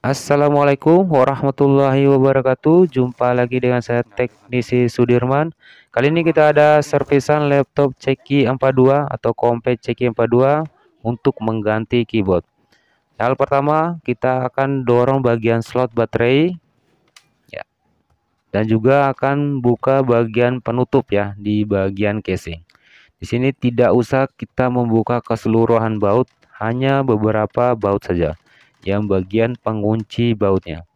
Assalamualaikum warahmatullahi wabarakatuh. Jumpa lagi dengan saya Teknisi Sudirman. Kali ini kita ada servisan laptop Ceki 42 atau Compaq Ceki 42 untuk mengganti keyboard. Hal pertama, kita akan dorong bagian slot baterai ya, dan juga akan buka bagian penutup ya di bagian casing. Di sini tidak usah kita membuka keseluruhan baut, hanya beberapa baut saja yang bagian pengunci bautnya.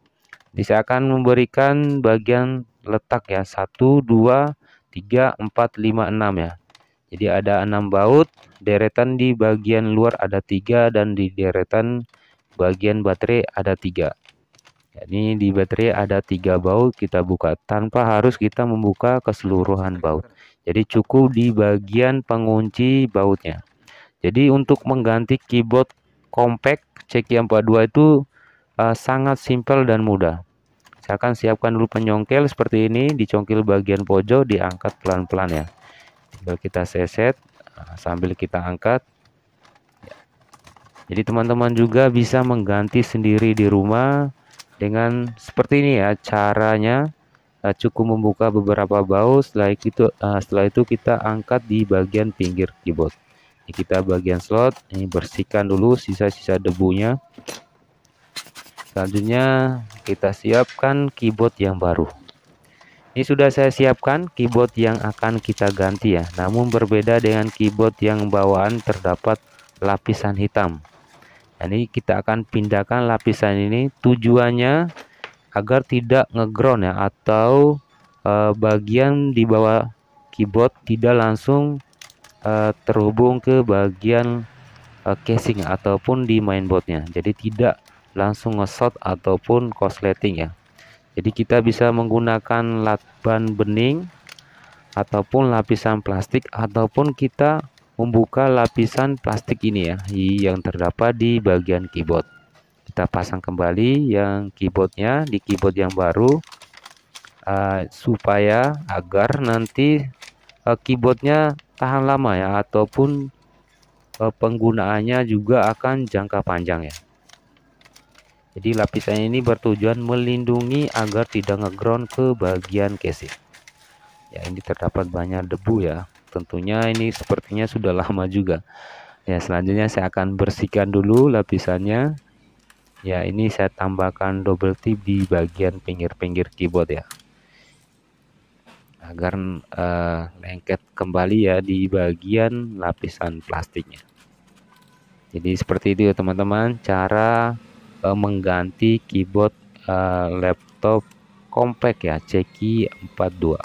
Saya akan memberikan bagian letak ya, 1, 2, 3, 4, 5, 6 ya. Jadi ada 6 baut, deretan di bagian luar ada 3 dan di deretan bagian baterai ada 3. Ini di baterai ada 3 baut, kita buka tanpa harus kita membuka keseluruhan baut. Jadi cukup di bagian pengunci bautnya. Jadi untuk mengganti keyboard Compaq CQ42 itu sangat simpel dan mudah. Saya akan siapkan dulu penyongkel seperti ini, dicongkel bagian pojok, diangkat pelan-pelan ya. Tinggal kita seset sambil kita angkat. Jadi teman-teman juga bisa mengganti sendiri di rumah dengan seperti ini ya caranya. Cukup membuka beberapa baut, setelah itu kita angkat di bagian pinggir keyboard. Ini kita bagian slot, ini bersihkan dulu sisa-sisa debunya. Selanjutnya kita siapkan keyboard yang baru. Ini sudah saya siapkan keyboard yang akan kita ganti ya. Namun berbeda dengan keyboard yang bawaan terdapat lapisan hitam. Ini kita akan pindahkan lapisan ini, tujuannya agar tidak ngeground ya, atau bagian di bawah keyboard tidak langsung terhubung ke bagian casing ataupun di mainboardnya. Jadi tidak langsung nge-short ataupun korsleting ya. Jadi kita bisa menggunakan lakban bening ataupun lapisan plastik, ataupun kita membuka lapisan plastik ini ya yang terdapat di bagian keyboard. Kita pasang kembali yang keyboardnya di keyboard yang baru supaya agar nanti keyboardnya tahan lama ya, ataupun penggunaannya juga akan jangka panjang ya. Jadi lapisan ini bertujuan melindungi agar tidak ngeground ke bagian casing. Ya, ini terdapat banyak debu ya. Tentunya ini sepertinya sudah lama juga. Ya, selanjutnya saya akan bersihkan dulu lapisannya. Ya, ini saya tambahkan double tip di bagian pinggir-pinggir keyboard ya. Agar lengket kembali ya di bagian lapisan plastiknya. Jadi seperti itu ya teman-teman, cara mengganti keyboard laptop Compaq ya Ceki 42.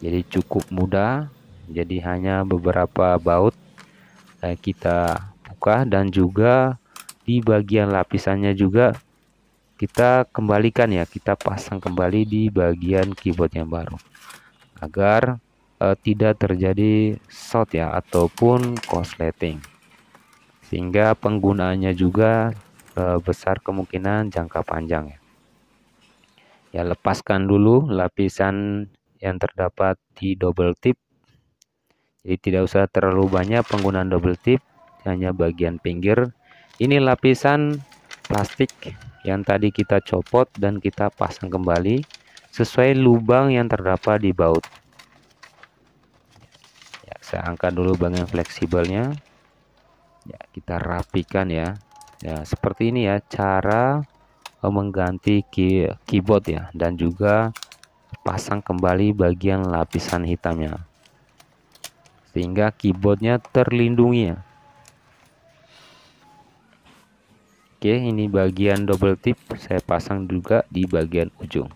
Jadi cukup mudah. Jadi hanya beberapa baut kita buka, dan juga di bagian lapisannya juga kita kembalikan ya, kita pasang kembali di bagian keyboard yang baru agar tidak terjadi short ya ataupun korsleting, sehingga penggunaannya juga besar kemungkinan jangka panjang ya. Ya, lepaskan dulu lapisan yang terdapat di double tip. Jadi tidak usah terlalu banyak penggunaan double tip, hanya bagian pinggir. Ini lapisan plastik yang tadi kita copot dan kita pasang kembali sesuai lubang yang terdapat di baut. Ya, saya angkat dulu bagian fleksibelnya. Ya, kita rapikan ya. Ya, seperti ini ya cara mengganti keyboard ya, dan juga pasang kembali bagian lapisan hitamnya sehingga keyboardnya terlindungi ya. Oke, ini bagian double tip saya pasang juga di bagian ujung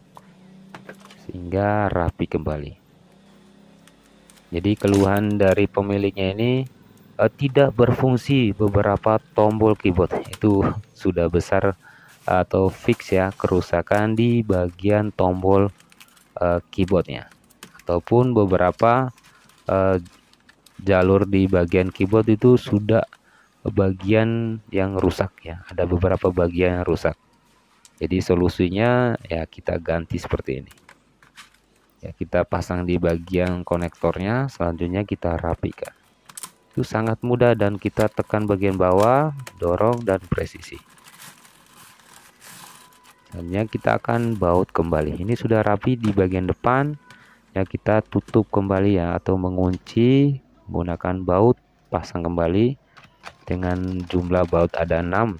sehingga rapi kembali. Jadi keluhan dari pemiliknya ini tidak berfungsi beberapa tombol keyboard, itu sudah besar atau fix ya kerusakan di bagian tombol keyboardnya, ataupun beberapa jalur di bagian keyboard itu sudah bagian yang rusak ya, ada beberapa bagian yang rusak. Jadi solusinya ya kita ganti seperti ini ya, kita pasang di bagian konektornya, selanjutnya kita rapikan. Itu sangat mudah, dan kita tekan bagian bawah, dorong dan presisi. Selanjutnya kita akan baut kembali. Ini sudah rapi di bagian depan. Ya, kita tutup kembali ya, atau mengunci menggunakan baut, pasang kembali dengan jumlah baut ada 6.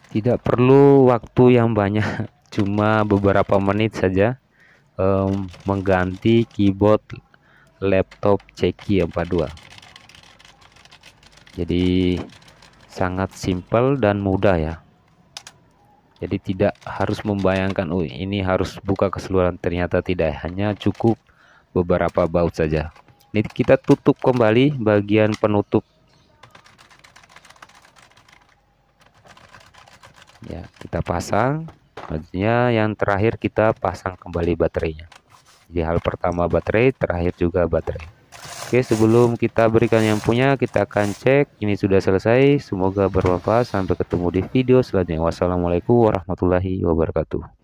Tidak perlu waktu yang banyak, cuma beberapa menit saja mengganti keyboard laptop Ceki 42. Jadi sangat simpel dan mudah ya. Jadi tidak harus membayangkan, oh ini harus buka keseluruhan, ternyata tidak, hanya cukup beberapa baut saja. Ini kita tutup kembali bagian penutup. Ya, kita pasang. Selanjutnya yang terakhir kita pasang kembali baterainya. Jadi hal pertama baterai, terakhir juga baterai. Oke, sebelum kita berikan yang punya, kita akan cek ini sudah selesai. Semoga bermanfaat. Sampai ketemu di video selanjutnya. Wassalamualaikum warahmatullahi wabarakatuh.